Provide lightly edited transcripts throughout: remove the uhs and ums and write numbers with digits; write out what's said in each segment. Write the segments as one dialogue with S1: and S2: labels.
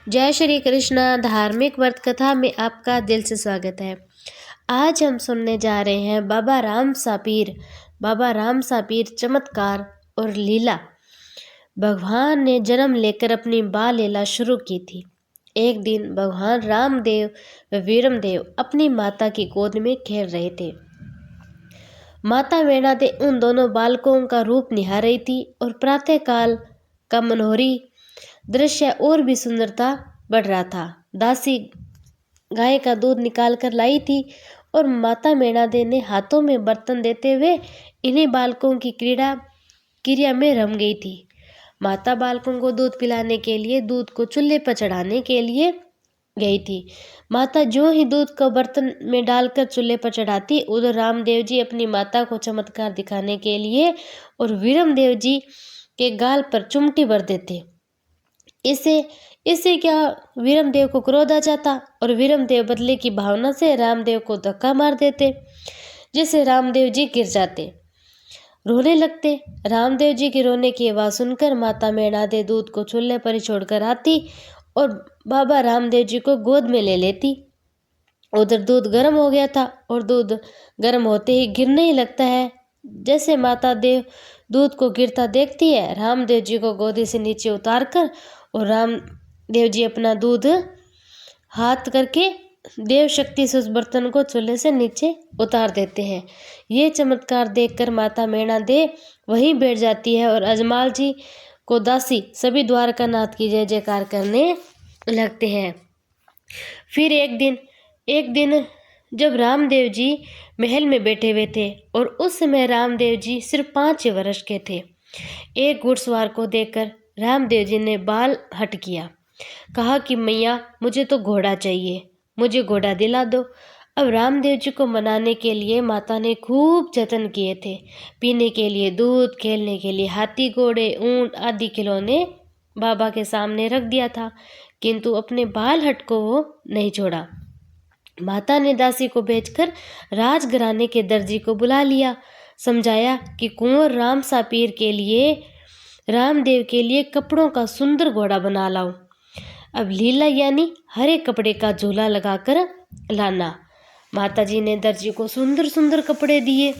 S1: जय श्री कृष्ण। धार्मिक व्रत कथा में आपका दिल से स्वागत है। आज हम सुनने जा रहे हैं बाबा राम सापीर चमत्कार और लीला। भगवान ने जन्म लेकर अपनी बाल लीला शुरू की थी। एक दिन भगवान रामदेव व वीरमदेव अपनी माता की गोद में खेल रहे थे। माता वीणा दे उन दोनों बालकों का रूप निहार रही थी और प्रातःकाल का मनोहरी दृश्य और भी सुंदरता बढ़ रहा था। दासी गाय का दूध निकाल कर लाई थी और माता वीणा दे ने हाथों में बर्तन देते हुए इन्हीं बालकों की क्रिया में रम गई थी। माता बालकों को दूध पिलाने के लिए दूध को चूल्हे पर चढ़ाने के लिए गई थी। माता जो ही दूध को बर्तन में डालकर चूल्हे पर चढ़ाती, उधर रामदेव जी अपनी माता को चमत्कार दिखाने के लिए और वीरमदेव जी के गाल पर चुमटी भर देते। इससे क्या वीरमदेव को क्रोध आ जाता और वीरमदेव बदले की भावना से रामदेव को धक्का मार देते, जिससे रामदेव जी गिर जाते, रोने लगते। रामदेव जी के रोने की आवाज़ सुनकर माता वीणा दे दूध को चूल्हे पर ही छोड़कर आती और बाबा रामदेव जी को गोद में ले लेती। उधर दूध गर्म हो गया था और दूध गर्म होते ही गिरने ही लगता है। जैसे माता देव दूध को गिरता देखती है, रामदेव जी को गोदी से नीचे उतार कर और रामदेव जी अपना दूध हाथ करके देव शक्ति से उस बर्तन को चूल्हे से नीचे उतार देते हैं। ये चमत्कार देखकर माता वीणा दे वहीं बैठ जाती है और अजमाल जी को दासी सभी द्वारकानाथ की जय जयकार करने लगते हैं। फिर एक दिन जब रामदेव जी महल में बैठे हुए थे और उस समय रामदेव जी सिर्फ 5 वर्ष के थे, एक घुड़सवार को देखकर रामदेव जी ने बाल हट किया, कहा कि मैया मुझे तो घोड़ा चाहिए, मुझे घोड़ा दिला दो। अब रामदेव जी को मनाने के लिए माता ने खूब जतन किए थे। पीने के लिए दूध, खेलने के लिए हाथी, घोड़े, ऊंट आदि खिलौने बाबा के सामने रख दिया था, किंतु अपने बाल हट को वो नहीं छोड़ा। माता ने दासी को भेजकर राजघराने के दर्जी को बुला लिया, समझाया कि कुंवर राम सापीर के लिए रामदेव के लिए कपड़ों का सुंदर घोड़ा बना लाओ। अब लीला यानी हरे कपड़े का झोला लगाकर लाना। माता जी ने दर्जी को सुंदर सुंदर कपड़े दिए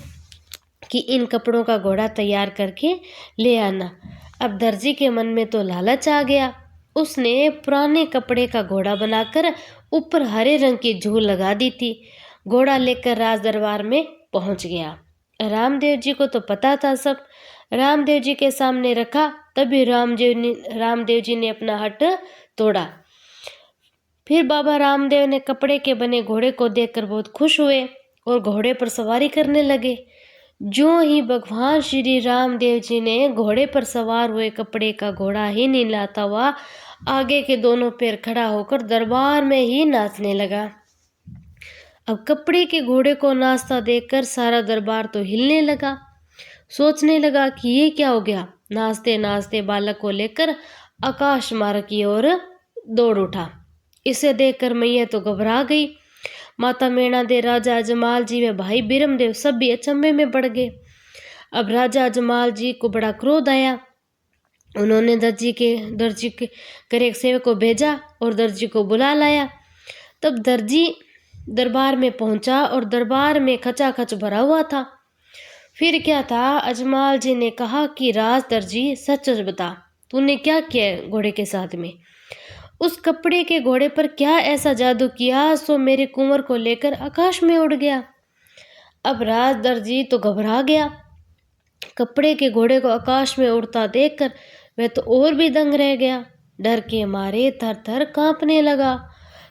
S1: कि इन कपड़ों का घोड़ा तैयार करके ले आना। अब दर्जी के मन में तो लालच आ गया। उसने पुराने कपड़े का घोड़ा बनाकर ऊपर हरे रंग की झूल लगा दी थी। घोड़ा लेकर राज दरबार में पहुंच गया। रामदेव जी को तो पता था सब। रामदेव जी के सामने रखा, तभी रामदेव जी ने अपना हट तोड़ा। फिर बाबा रामदेव ने कपड़े के बने घोड़े को देखकर बहुत खुश हुए और घोड़े पर सवारी करने लगे। जो ही भगवान श्री रामदेव जी ने घोड़े पर सवार हुए कपड़े का घोड़ा ही नहीं लाता हुआ आगे के दोनों पैर खड़ा होकर दरबार में ही नाचने लगा। अब कपड़े के घोड़े को नाचता देखकर सारा दरबार तो हिलने लगा। सोचने लगा कि ये क्या हो गया। नाचते नाचते बालक को लेकर आकाश मार्ग की ओर दौड़ उठा। इसे देखकर मैया तो घबरा गई। माता वीणा दे, राजा अजमाल जी व भाई वीरमदेव सब भी अचंभे में पड़ गए। अब राजा अजमाल जी को बड़ा क्रोध आया। उन्होंने दर्जी कर एक सेवक को भेजा और दर्जी को बुला लाया। तब दर्जी दरबार में पहुंचा और दरबार में खचाखच भरा हुआ था। फिर क्या था, अजमाल जी ने कहा कि राज दर्जी सच बता, तूने क्या किया घोड़े के साथ में? उस कपड़े के घोड़े पर क्या ऐसा जादू किया सो मेरे कुंवर को लेकर आकाश में उड़ गया। अब राज दर्जी तो घबरा गया। कपड़े के घोड़े को आकाश में उड़ता देखकर वह तो और भी दंग रह गया। डर के मारे थर थर कांपने लगा।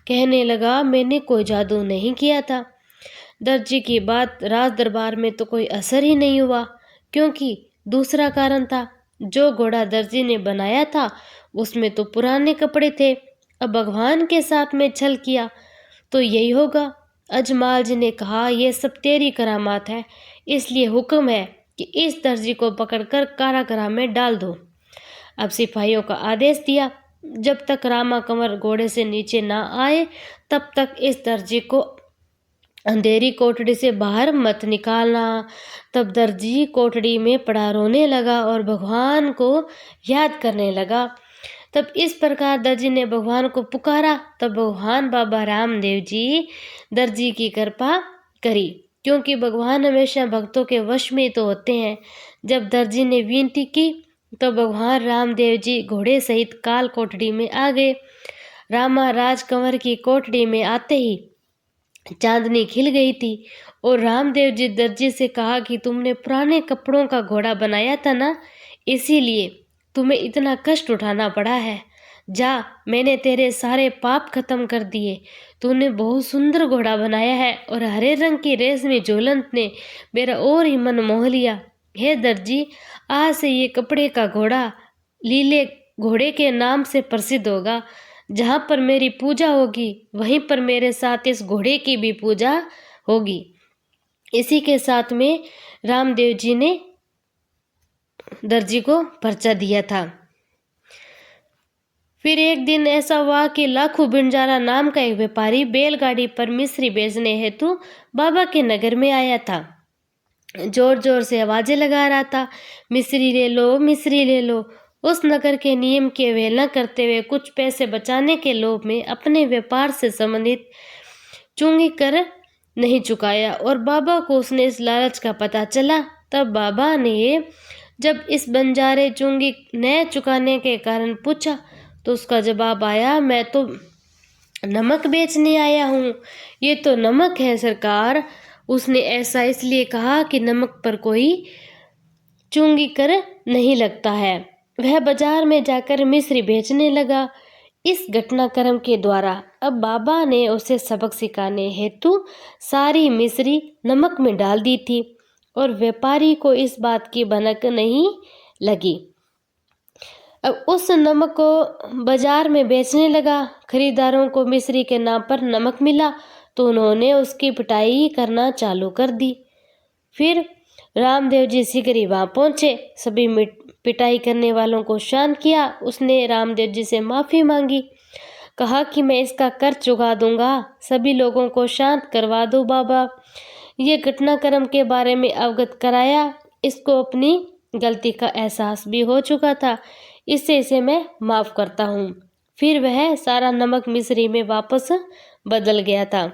S1: कहने लगा, मैंने कोई जादू नहीं किया था। दर्जी की बात राज दरबार में तो कोई असर ही नहीं हुआ, क्योंकि दूसरा कारण था। जो घोड़ा दर्जी ने बनाया था उसमें तो पुराने कपड़े थे। अब भगवान के साथ में छल किया तो यही होगा। अजमाल जी ने कहा, यह सब तेरी करामात है, इसलिए हुक्म है कि इस दर्जी को पकड़कर कारागृह में डाल दो। अब सिपाहियों का आदेश दिया, जब तक रामा कंवर घोड़े से नीचे ना आए तब तक इस दर्जी को अंधेरी कोठड़ी से बाहर मत निकालना। तब दर्जी कोठड़ी में पड़ा रोने लगा और भगवान को याद करने लगा। तब इस प्रकार दर्जी ने भगवान को पुकारा। तब भगवान बाबा रामदेव जी दर्जी की कृपा करी, क्योंकि भगवान हमेशा भक्तों के वश में तो होते हैं। जब दर्जी ने विनती की तो भगवान रामदेव जी घोड़े सहित काल कोठड़ी में आ गए। रामा राजकंवर की कोठड़ी में आते ही चांदनी खिल गई थी और रामदेव जी दर्जी से कहा कि तुमने पुराने कपड़ों का घोड़ा बनाया था ना, इसीलिए तुम्हें इतना कष्ट उठाना पड़ा है। जा, मैंने तेरे सारे पाप खत्म कर दिए। तूने बहुत सुंदर घोड़ा बनाया है और हरे रंग की रेशमी झोलंत ने मेरा और ही मन मोह लिया। हे दर्जी, आज से ये कपड़े का घोड़ा लीले घोड़े के नाम से प्रसिद्ध होगा। जहाँ पर मेरी पूजा होगी वहीं पर मेरे साथ इस घोड़े की भी पूजा होगी। इसी के साथ में रामदेव जी ने दर्जी को पर्चा दिया था। फिर एक दिन ऐसा हुआ कि लाखू बिंजारा नाम का एक व्यापारी बैलगाड़ी पर मिश्री बेचने हेतु बाबा के नगर में आया था। जोर जोर से आवाजें लगा रहा था, मिश्री ले लो, मिश्री ले लो। उस नगर के नियम की अवहेलना करते हुए कुछ पैसे बचाने के लोभ में अपने व्यापार से संबंधित चुंगी कर नहीं चुकाया और बाबा को उसने इस लालच का पता चला। तब बाबा ने जब इस बंजारे चुंगी न चुकाने के कारण पूछा तो उसका जवाब आया, मैं तो नमक बेचने आया हूँ। ये तो नमक है सरकार। उसने ऐसा इसलिए कहा कि नमक पर कोई चुंगी कर नहीं लगता है। वह बाजार में जाकर मिश्री बेचने लगा। इस घटनाक्रम के द्वारा अब बाबा ने उसे सबक सिखाने हेतु सारी मिश्री नमक में डाल दी थी और व्यापारी को इस बात की भनक नहीं लगी। अब उस नमक को बाजार में बेचने लगा। खरीदारों को मिश्री के नाम पर नमक मिला तो उन्होंने उसकी पिटाई करना चालू कर दी। फिर रामदेव जी शीघ्र ही वहाँ पहुँचे, सभी पिटाई करने वालों को शांत किया। उसने रामदेव जी से माफ़ी मांगी, कहा कि मैं इसका कर चुका दूंगा, सभी लोगों को शांत करवा दो बाबा। ये घटनाक्रम के बारे में अवगत कराया। इसको अपनी गलती का एहसास भी हो चुका था, इससे इसे मैं माफ़ करता हूँ। फिर वह सारा नमक मिश्री में वापस बदल गया था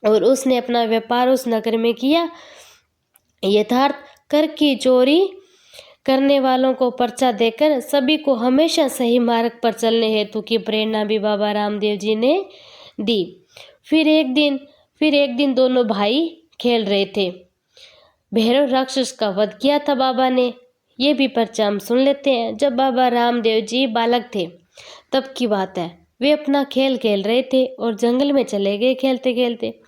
S1: और उसने अपना व्यापार उस नगर में किया। यथार्थ कर की चोरी करने वालों को पर्चा देकर सभी को हमेशा सही मार्ग पर चलने हेतु की प्रेरणा भी बाबा रामदेव जी ने दी। फिर एक दिन दोनों भाई खेल रहे थे। भैरव राक्षस का वध किया था बाबा ने। ये भी पर्चा हम सुन लेते हैं। जब बाबा रामदेव जी बालक थे तब की बात है। वे अपना खेल खेल रहे थे और जंगल में चले गए। खेलते खेलते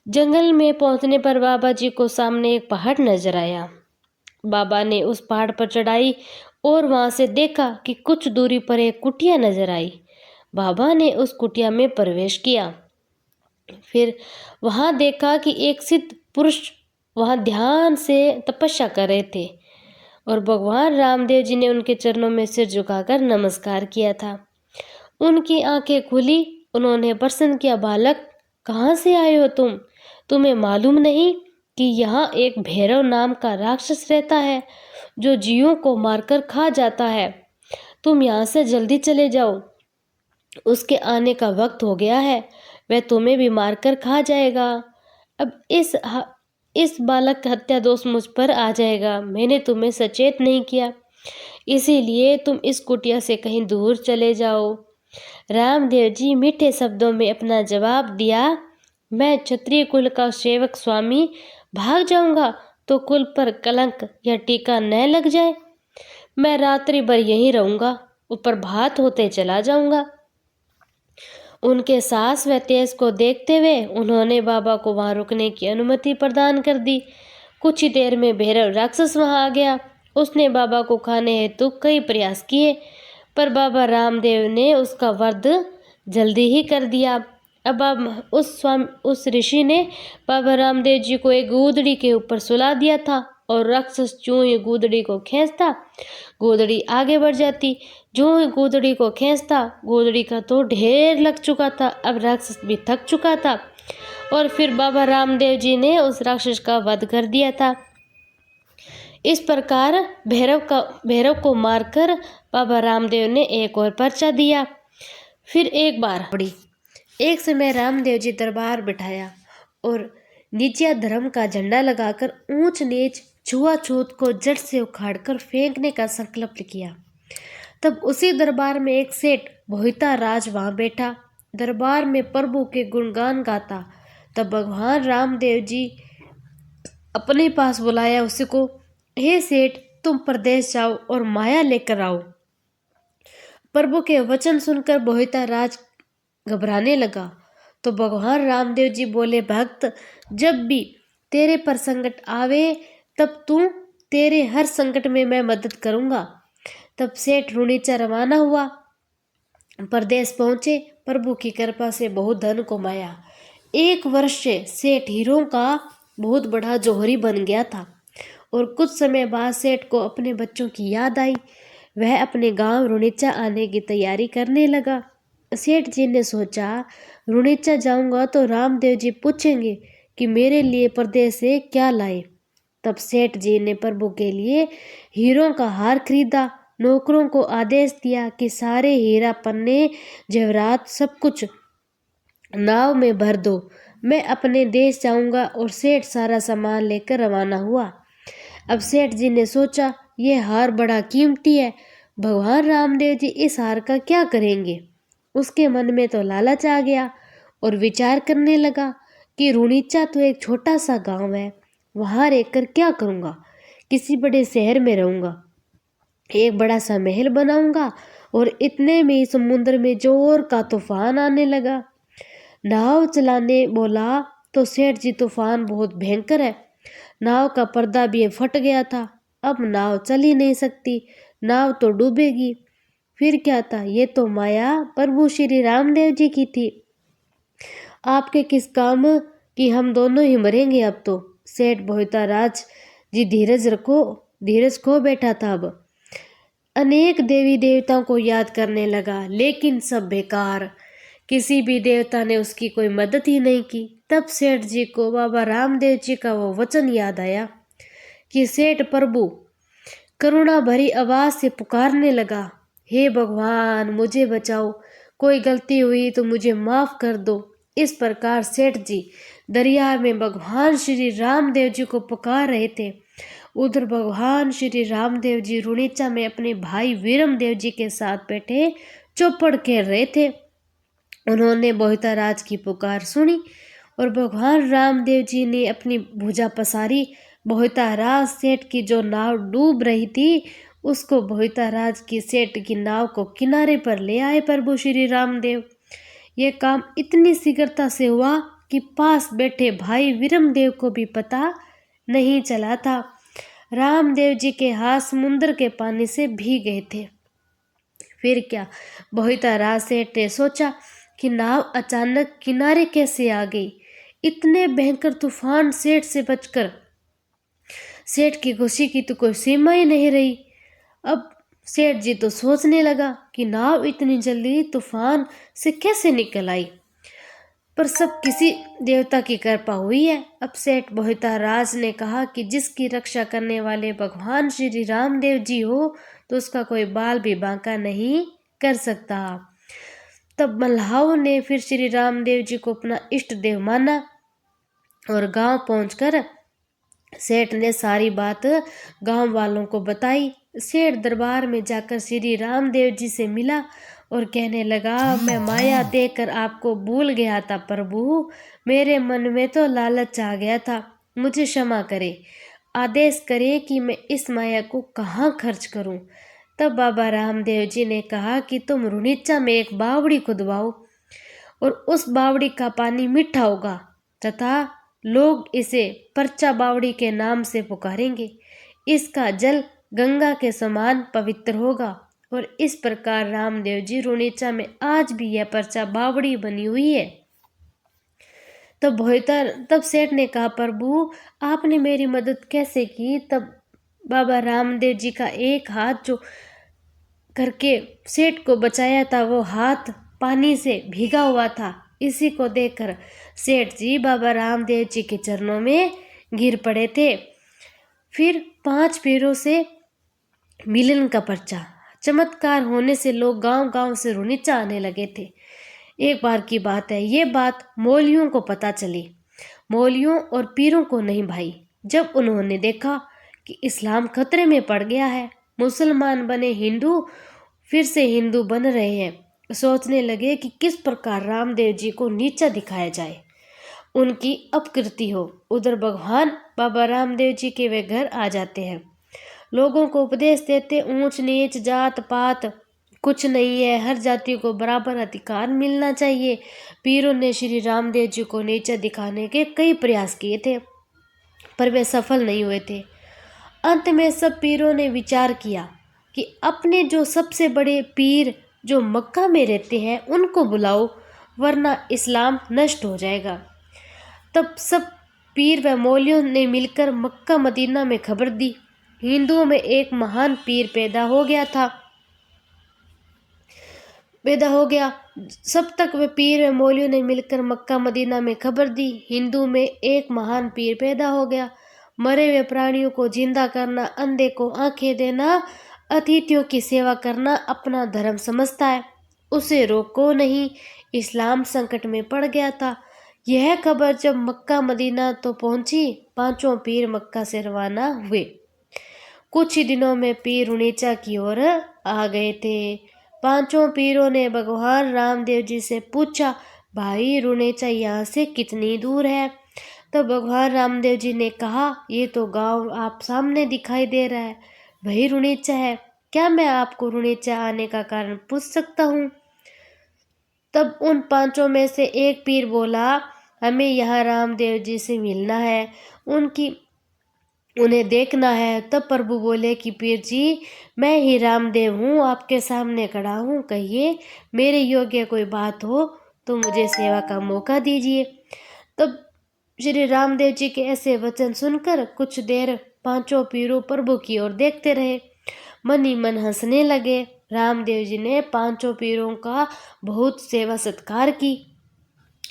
S1: जंगल में पहुंचने पर बाबा जी को सामने एक पहाड़ नजर आया। बाबा ने उस पहाड़ पर चढ़ाई और वहां से देखा कि कुछ दूरी पर एक कुटिया नजर आई। बाबा ने उस कुटिया में प्रवेश किया। फिर वहां देखा कि एक सिद्ध पुरुष वहां ध्यान से तपस्या कर रहे थे और भगवान रामदेव जी ने उनके चरणों में सिर झुकाकर नमस्कार किया था। उनकी आंखें खुली। उन्होंने प्रश्न किया, बालक, कहाँ से आए हो तुम? तुम्हें मालूम नहीं कि यहाँ एक भैरव नाम का राक्षस रहता है जो जीवों को मारकर खा जाता है। तुम यहाँ से जल्दी चले जाओ, उसके आने का वक्त हो गया है। वह तुम्हें भी मारकर खा जाएगा। अब इस बालक का हत्या दोष मुझ पर आ जाएगा। मैंने तुम्हें सचेत नहीं किया, इसीलिए तुम इस कुटिया से कहीं दूर चले जाओ। रामदेव जी मीठे शब्दों में अपना जवाब दिया, मैं क्षत्रिय कुल का सेवक स्वामी भाग जाऊंगा तो कुल पर कलंक या टीका न लग जाए। मैं रात्रि भर यहीं रहूंगा, ऊपर भात होते चला जाऊंगा। उनके साहस व तेज को देखते हुए उन्होंने बाबा को वहां रुकने की अनुमति प्रदान कर दी। कुछ ही देर में भैरव राक्षस वहां आ गया। उसने बाबा को खाने हेतु कई प्रयास किए, पर बाबा रामदेव ने उसका वध जल्दी ही कर दिया। अब उस ऋषि ने बाबा रामदेव जी को एक गूदड़ी के ऊपर सुला दिया था और राक्षस जो ही गूदड़ी को खींचता गूदड़ी आगे बढ़ जाती। जो ही गूदड़ी को खींचता गूदड़ी का तो ढेर लग चुका था। अब राक्षस भी थक चुका था और फिर बाबा रामदेव जी ने उस राक्षस का वध कर दिया था। इस प्रकार भैरव को मारकर बाबा रामदेव ने एक और पर्चा दिया। फिर एक बार पड़ी। एक समय रामदेव जी दरबार बिठाया और नित्या धर्म का झंडा लगाकर ऊंच नीच छुआछूत को जड़ से उखाड़कर फेंकने का संकल्प किया। तब उसी दरबार में एक सेठ भोहिता राज वहां बैठा, दरबार में प्रभु के गुणगान गाता। तब भगवान रामदेव जी अपने पास बुलाया उसको, हे सेठ, तुम प्रदेश जाओ और माया लेकर आओ। प्रभु के वचन सुनकर भोहिता राज घबराने लगा। तो भगवान रामदेव जी बोले, भक्त, जब भी तेरे पर संकट आवे तब तू तेरे हर संकट में मैं मदद करूंगा। तब सेठ रुणीचा रवाना हुआ, प्रदेश पहुंचे। प्रभु की कृपा से बहुत धन कमाया। एक वर्ष से सेठ हीरों का बहुत बड़ा जौहरी बन गया था और कुछ समय बाद सेठ को अपने बच्चों की याद आई। वह अपने गांव रुणीचा आने की तैयारी करने लगा। सेठ जी ने सोचा, रुणीचा जाऊंगा तो रामदेव जी पूछेंगे कि मेरे लिए प्रदेश से क्या लाए। तब सेठ जी ने प्रभु के लिए हीरों का हार खरीदा। नौकरों को आदेश दिया कि सारे हीरा पन्ने जेवरात सब कुछ नाव में भर दो, मैं अपने देश जाऊंगा। और सेठ सारा सामान लेकर रवाना हुआ। अब सेठ जी ने सोचा, ये हार बड़ा कीमती है, भगवान रामदेव जी इस हार का क्या करेंगे। उसके मन में तो लालच आ गया और विचार करने लगा कि रुणीचा तो एक छोटा सा गांव है, वहां रहकर क्या करूंगा। किसी बड़े शहर में रहूंगा, एक बड़ा सा महल बनाऊंगा। और इतने में ही समुद्र में जोर का तूफान आने लगा। नाव चलाने बोला तो सेठ जी, तूफान बहुत भयंकर है। नाव का पर्दा भी फट गया था, अब नाव चल ही नहीं सकती, नाव तो डूबेगी। फिर क्या था, ये तो माया प्रभु श्री रामदेव जी की थी, आपके किस काम कि हम दोनों ही मरेंगे अब तो। सेठ भोहिता राज जी धीरज खो बैठा था। अब अनेक देवी देवताओं को याद करने लगा, लेकिन सब बेकार, किसी भी देवता ने उसकी कोई मदद ही नहीं की। तब सेठ जी को बाबा रामदेव जी का वो वचन याद आया कि सेठ प्रभु करुणा भरी आवाज से पुकारने लगा, हे भगवान, मुझे बचाओ, कोई गलती हुई तो मुझे माफ कर दो। इस प्रकार सेठ जी दरिया में भगवान श्री रामदेव जी को पुकार रहे थे। उधर भगवान श्री रामदेव जी रुणीचा में अपने भाई वीरमदेव जी के साथ बैठे चौपड़ खेल रहे थे। उन्होंने बोहिता राज की पुकार सुनी और भगवान रामदेव जी ने अपनी भुजा पसारी। बोहिता राज सेठ की जो नाव डूब रही थी उसको बोहिता राज की सेठ की नाव को किनारे पर ले आए प्रभु श्री रामदेव। ये काम इतनी शीघ्रता से हुआ कि पास बैठे भाई वीरमदेव को भी पता नहीं चला था। रामदेव जी के हाथ समुद्र के पानी से भीग गए थे। फिर क्या, बोहिता राज सेठ ने सोचा कि नाव अचानक किनारे कैसे आ गई। इतने भयंकर तूफान सेठ से बचकर सेठ की खुशी की तो कोई सीमा ही नहीं रही। अब सेठ जी तो सोचने लगा कि नाव इतनी जल्दी तूफान से कैसे निकल आई, पर सब किसी देवता की कृपा हुई है। अब सेठ बोहिता राज ने कहा कि जिसकी रक्षा करने वाले भगवान श्री रामदेव जी हो तो उसका कोई बाल भी बांका नहीं कर सकता। तब मल्लाहों ने फिर श्री रामदेव जी को अपना इष्ट देव माना और गांव पहुंचकर सेठ ने सारी बात गांव वालों को बताई। सेठ दरबार में जाकर श्री रामदेव जी से मिला और कहने लगा, मैं माया देकर आपको भूल गया था प्रभु, मेरे मन में तो लालच आ गया था, मुझे क्षमा करे, आदेश करे कि मैं इस माया को कहाँ खर्च करूं। तब बाबा रामदेव जी ने कहा कि तुम रुणीचा में एक बावड़ी खुदवाओ और उस बावड़ी का पानी मीठा होगा तथा लोग इसे परचा बावड़ी के नाम से पुकारेंगे। इसका जल गंगा के समान पवित्र होगा। और इस प्रकार रामदेव जी रुणीचा में आज भी यह परचा बावड़ी बनी हुई है। तब सेठ ने कहा, प्रभु आपने मेरी मदद कैसे की। तब बाबा रामदेव जी का एक हाथ जो करके सेठ को बचाया था वो हाथ पानी से भीगा हुआ था। इसी को देखकर सेठ जी बाबा रामदेव जी के चरणों में गिर पड़े थे। फिर 5 पीरों से मिलन का पर्चा। चमत्कार होने से लोग गांव-गांव से रुनीचा आने लगे थे। एक बार की बात है, ये बात मौलवियों को पता चली। मौलवियों और पीरों को नहीं भाई। जब उन्होंने देखा कि इस्लाम खतरे में पड़ गया है, मुसलमान बने हिंदू फिर से हिंदू बन रहे हैं, सोचने लगे कि किस प्रकार रामदेव जी को नीचा दिखाया जाए, उनकी अपकृति हो। उधर भगवान बाबा रामदेव जी के वे घर आ जाते हैं, लोगों को उपदेश देते, ऊंच नीच जात पात कुछ नहीं है, हर जाति को बराबर अधिकार मिलना चाहिए। पीरों ने श्री रामदेव जी को नीचा दिखाने के कई प्रयास किए थे, पर वे सफल नहीं हुए थे। अंत में सब पीरों ने विचार किया कि अपने जो सबसे बड़े पीर जो मक्का में रहते हैं उनको बुलाओ, वरना इस्लाम नष्ट हो जाएगा। तब सब पीर व मौलवियों ने मिलकर मक्का मदीना में खबर दी। हिंदुओं में एक महान पीर पैदा हो गया। सब तक वे पीर व मौलवियों ने मिलकर मक्का मदीना में खबर दी। हिंदू में एक महान पीर पैदा हो गया। मरे हुए प्राणियों को जिंदा करना, अंधे को आंखें देना, अतिथियों की सेवा करना अपना धर्म समझता है, उसे रोको नहीं। इस्लाम संकट में पड़ गया था। यह खबर जब मक्का मदीना तो पहुंची, 5 पीर मक्का से रवाना हुए। कुछ ही दिनों में पीर रुनीचा की ओर आ गए थे। 5 पीरों ने भगवान रामदेव जी से पूछा, भाई रुनीचा यहाँ से कितनी दूर है? तो भगवान रामदेव जी ने कहा, ये तो गांव आप सामने दिखाई दे रहा है, वही रुनीचा है। क्या मैं आपको रुनीचा आने का कारण पूछ सकता हूँ? तब उन 5 में से एक पीर बोला, हमें यहाँ रामदेव जी से मिलना है, उन्हें देखना है। तब प्रभु बोले कि पीर जी, मैं ही रामदेव हूँ, आपके सामने खड़ा हूँ, कहिए मेरे योग्य कोई बात हो तो मुझे सेवा का मौका दीजिए। तब श्री रामदेव जी के ऐसे वचन सुनकर कुछ देर 5 पीरों प्रभु की ओर देखते रहे, मन ही मन हंसने लगे। रामदेव जी ने 5 पीरों का बहुत सेवा सत्कार की।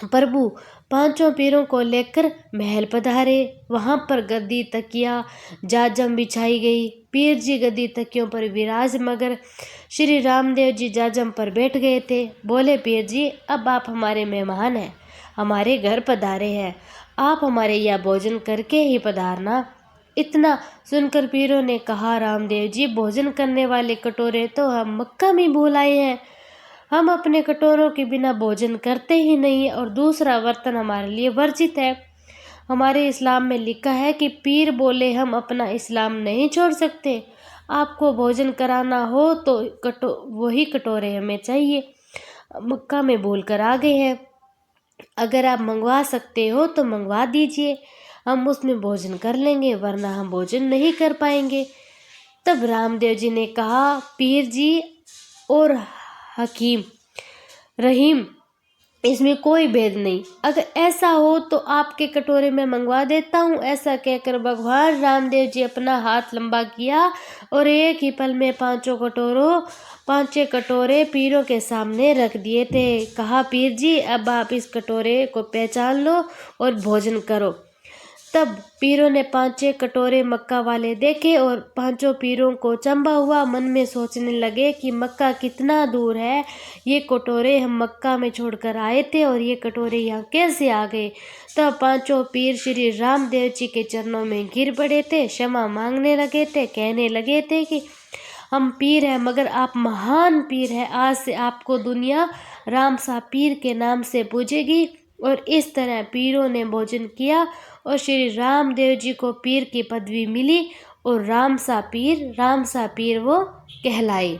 S1: प्रभु 5 पीरों को लेकर महल पधारे। वहां पर गद्दी तकिया जाजम बिछाई गई। पीर जी गद्दी तकियों पर विराज मगर श्री रामदेव जी जाजम पर बैठ गए थे। बोले, पीर जी, अब आप हमारे मेहमान हैं, हमारे घर पधारे हैं, आप हमारे यहाँ भोजन करके ही पधारना। इतना सुनकर पीरों ने कहा, रामदेव जी, भोजन करने वाले कटोरे तो हम मक्का में भूल आए हैं, हम अपने कटोरों के बिना भोजन करते ही नहीं और दूसरा बर्तन हमारे लिए वर्जित है। हमारे इस्लाम में लिखा है कि पीर बोले हम अपना इस्लाम नहीं छोड़ सकते, आपको भोजन कराना हो तो वही कटोरे हमें चाहिए, मक्का में भूल कर आ गए हैं, अगर आप मंगवा सकते हो तो मंगवा दीजिए, हम उसमें भोजन कर लेंगे, वरना हम भोजन नहीं कर पाएंगे। तब रामदेव जी ने कहा, पीर जी और हकीम रहीम, इसमें कोई भेद नहीं, अगर ऐसा हो तो आपके कटोरे में मंगवा देता हूँ। ऐसा कहकर भगवान रामदेव जी अपना हाथ लंबा किया और एक ही पल में 5 कटोरे पीरों के सामने रख दिए थे। कहा, पीर जी, अब आप इस कटोरे को पहचान लो और भोजन करो। तब पीरों ने 5 कटोरे मक्का वाले देखे और 5 पीरों को चंबा हुआ। मन में सोचने लगे कि मक्का कितना दूर है, ये कटोरे हम मक्का में छोड़कर आए थे और ये कटोरे यहाँ कैसे आ गए। तब 5 पीर श्री रामदेव जी के चरणों में गिर पड़े थे, क्षमा मांगने लगे थे, कहने लगे थे कि हम पीर हैं मगर आप महान पीर हैं, आज से आपको दुनिया राम सा पीर के नाम से पूजेगी। और इस तरह पीरों ने भोजन किया और श्री रामदेव जी को पीर की पदवी मिली और राम सा पीर वो कहलाए।